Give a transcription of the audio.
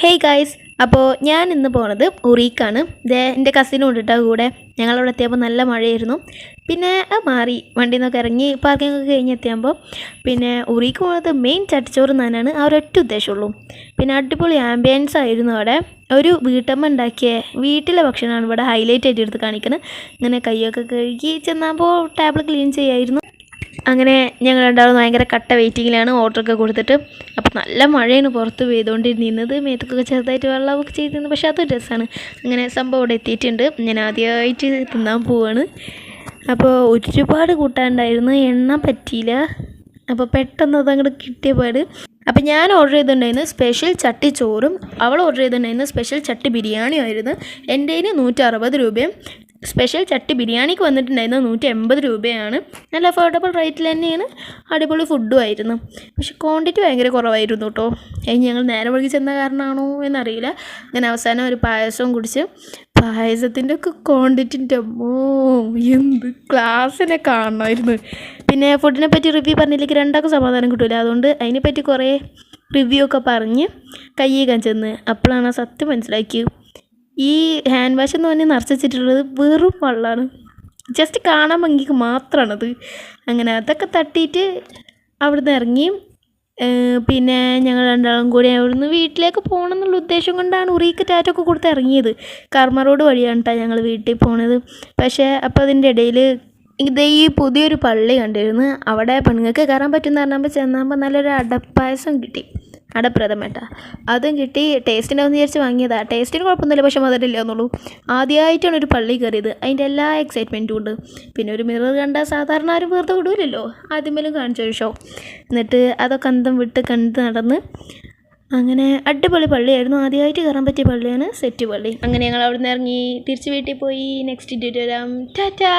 Hey guys, അപ്പോൾ ഞാൻ ഇന്ന് പോണത് ഉറീക്കാണ്. എൻ്റെ കസിനും കൊണ്ടിട്ടാ കൂടെ. ഞങ്ങളവിടെ എത്തിയപ്പോൾ നല്ല മഴയായിരുന്നു. പിന്നെ മാറി വണ്ടിയിൽ നിന്നൊക്കെ ഇറങ്ങി പാർക്കിംഗ് ഒക്കെ കഴിഞ്ഞ് എത്തിയപ്പോൾ പിന്നെ ഉറീക്ക് പോകുന്നത് മെയിൻ ചട്ടിച്ചോറ് തന്നെയാണ് ആ ഒരൊറ്റ ഉദ്ദേശമുള്ളൂ. പിന്നെ അടിപൊളി ആംബിയൻസ് ആയിരുന്നു അവിടെ. ഒരു വീട്ടമ്മ ഉണ്ടാക്കിയ വീട്ടിലെ ഭക്ഷണമാണ് ഇവിടെ ഹൈലൈറ്റ് ആയിട്ട് എടുത്ത് കാണിക്കുന്നത്. ഇങ്ങനെ കൈയൊക്കെ കഴുകി ചെന്നപ്പോൾ ടേബിൾ ക്ലീൻ ചെയ്യായിരുന്നു. അങ്ങനെ ഞങ്ങൾ രണ്ടാളും ഭയങ്കര കട്ട വെയിറ്റിങ്ങിലാണ് ഓർഡറൊക്കെ കൊടുത്തിട്ട്. അപ്പോൾ നല്ല മഴയാണ് പുറത്ത് പെയ്തുകൊണ്ടിരുന്നത്. മേത്തൊക്കെ ചെറുതായിട്ട് വെള്ളമൊക്കെ ചെയ്തിരുന്നു. പക്ഷേ അതൊരു രസമാണ്. അങ്ങനെ സംഭവം ഇവിടെ എത്തിയിട്ടുണ്ട്. ഞാൻ ആദ്യമായിട്ട് തിന്നാൻ പോവാണ്. അപ്പോൾ ഒരുപാട് കൂട്ടാനുണ്ടായിരുന്നു, എണ്ണ പറ്റിയില്ല. അപ്പോൾ പെട്ടെന്ന് അതങ്ങോട്ട് കിട്ടിയ പാട്. അപ്പോൾ ഞാൻ ഓർഡർ ചെയ്തിട്ടുണ്ടായിരുന്നു സ്പെഷ്യൽ ചട്ടി ചോറും, അവൾ ഓർഡർ ചെയ്തിട്ടുണ്ടായിരുന്നു സ്പെഷ്യൽ ചട്ടി ബിരിയാണിയും ആയിരുന്നു. എൻ്റെ കയ്യിൽ 160 രൂപയും സ്പെഷ്യൽ ചട്ടി ബിരിയാണിക്ക് വന്നിട്ടുണ്ടായിരുന്നു 180 രൂപയാണ്. നല്ല അഫോർഡബിൾ റേറ്റിൽ തന്നെയാണ്. അടിപൊളി ഫുഡും ആയിരുന്നു. പക്ഷെ ക്വാണ്ടിറ്റി ഭയങ്കര കുറവായിരുന്നു കേട്ടോ. അതിന് ഞങ്ങൾ നേരെ വഴിക്ക് ചെന്ന കാരണമാണോ എന്നറിയില്ല. അങ്ങനെ അവസാനം ഒരു പായസവും കുടിച്ച്. പായസത്തിൻ്റെ ഒക്കെ ക്വാണ്ടിറ്റിൻ്റെ എന്ത് ക്ലാസ്സിനെ കാണണമായിരുന്നു. പിന്നെ ഫുഡിനെ പറ്റി റിവ്യൂ പറഞ്ഞില്ലെങ്കിൽ രണ്ടാൾക്ക് സമാധാനം കിട്ടില്ല. അതുകൊണ്ട് അതിനെപ്പറ്റി കുറേ റിവ്യൂ ഒക്കെ പറഞ്ഞ് കയ്യേക്കാൻ ചെന്ന് അപ്പോഴാണ് സത്യം മനസ്സിലാക്കിയത്. ഈ ഹാൻഡ് വാഷ് എന്ന് പറഞ്ഞാൽ നിറച്ച് വെച്ചിട്ടുള്ളത് വെറും വെള്ളമാണ്. ജസ്റ്റ് കാണാൻ ഭംഗിക്ക് മാത്രമാണത്. അങ്ങനെ അതൊക്കെ തട്ടിയിട്ട് അവിടുന്ന് ഇറങ്ങി. പിന്നെ ഞങ്ങൾ രണ്ടാളും കൂടി അവിടുന്ന് വീട്ടിലേക്ക് പോകണം എന്നുള്ള ഉദ്ദേശം കൊണ്ടാണ് ഉറീക്ക് ടാറ്റൊക്കെ കൊടുത്ത് ഇറങ്ങിയത്. കർമ്മ റോഡ് വഴിയാണ് കേട്ടോ ഞങ്ങൾ വീട്ടിൽ പോണത്. പക്ഷേ അപ്പോൾ അതിൻ്റെ ഇടയിൽ ഈ പുതിയൊരു പള്ളി കണ്ടിരുന്നു. അവിടെ പെണ്ണുങ്ങൾക്ക് കയറാൻ പറ്റുമെന്ന് പറഞ്ഞപ്പോൾ ചെന്നപ്പോൾ നല്ലൊരു അടപ്പായസം കിട്ടി. അടപ്രഥമേട്ട അതും കിട്ടി. ടേസ്റ്റിൻ്റെ ഒന്ന് വിചാരിച്ച് വാങ്ങിയതാണ്. ടേസ്റ്റിന് കുഴപ്പമൊന്നുമില്ല, പക്ഷെ മധുരമില്ല എന്നുള്ളൂ. ആദ്യമായിട്ടാണ് ഒരു പള്ളി കയറിയത്. അതിൻ്റെ എല്ലാ എക്സൈറ്റ്മെൻറ്റും ഉണ്ട്. പിന്നെ ഒരു മിറർ കണ്ട സാധാരണ ആരും വെറുതെ വിടൂലല്ലോ. ആദ്യമേലും കാണിച്ചൊരു ഷോ. എന്നിട്ട് അതൊക്കെ അന്തം വിട്ട് കണ്ട് നടന്ന് അങ്ങനെ അടിപൊളി പള്ളിയായിരുന്നു. ആദ്യമായിട്ട് കയറാൻ പറ്റിയ പള്ളിയാണ് സെറ്റ് പള്ളി. അങ്ങനെ ഞങ്ങൾ അവിടെ നിന്ന് ഇറങ്ങി തിരിച്ച് വീട്ടിൽ പോയി. നെക്സ്റ്റ് ഡേറ്റ് വരാം. ടാറ്റാ.